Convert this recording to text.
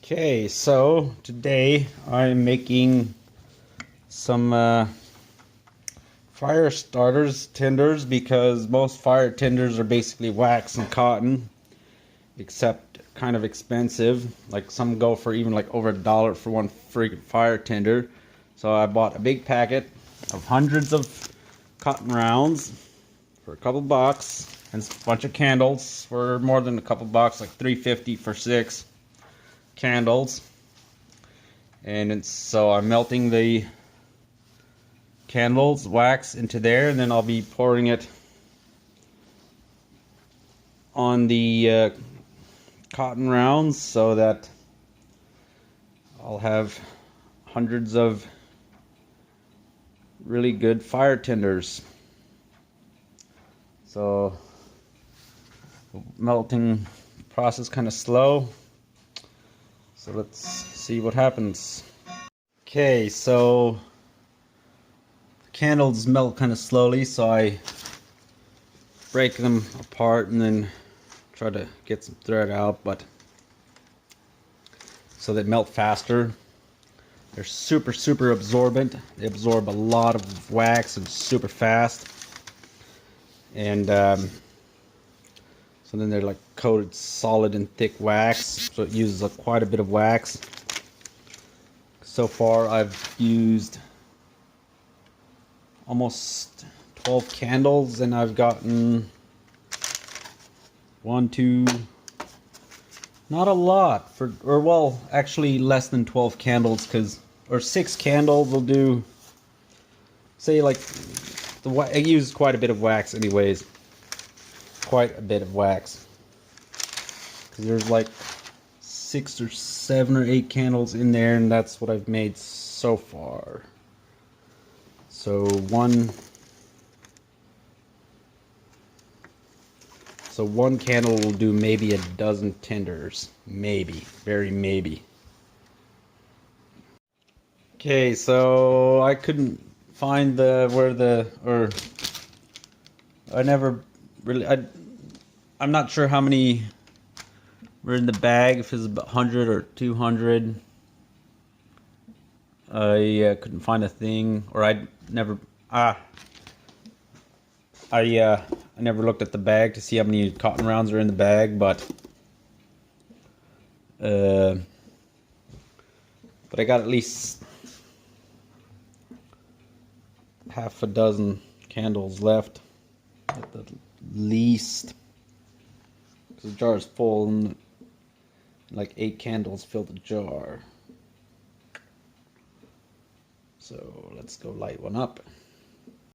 Okay, so today I'm making some fire starters, tinders, because most fire tinders are basically wax and cotton, except kind of expensive. Like some go for even like over $1 for one freaking fire tinder. So I bought a big packet of hundreds of cotton rounds for a couple bucks, and a bunch of candles for more than a couple bucks, like $3.50 for 6 candles. And so I'm melting the candles wax into there, and then I'll be pouring it on the cotton rounds so that I'll have hundreds of really good fire tinders. So melting process kind of slow, so let's see what happens. Okay, so the candles melt kind of slowly, so I break them apart and then try to get some thread out, but so they melt faster. They're super absorbent. They absorb a lot of wax and super fast, and so then they're like coated solid and thick wax, so it uses quite a bit of wax. So far I've used almost 12 candles, and I've gotten not a lot for, or well, actually less than 12 candles, or 6 candles will do, say, like, I use quite a bit of wax anyways. Quite a bit of wax. Because there's like 6 or 7 or 8 candles in there, and that's what I've made so far. So one candle will do maybe a dozen tinders. Maybe. Very maybe. Okay, so I couldn't find I never really, I'm not sure how many were in the bag, if it's about 100 or 200. I couldn't find a thing, or I never looked at the bag to see how many cotton rounds are in the bag, but I got at least half a dozen candles left at the least, because the jar is full and like 8 candles fill the jar. So let's go light one up.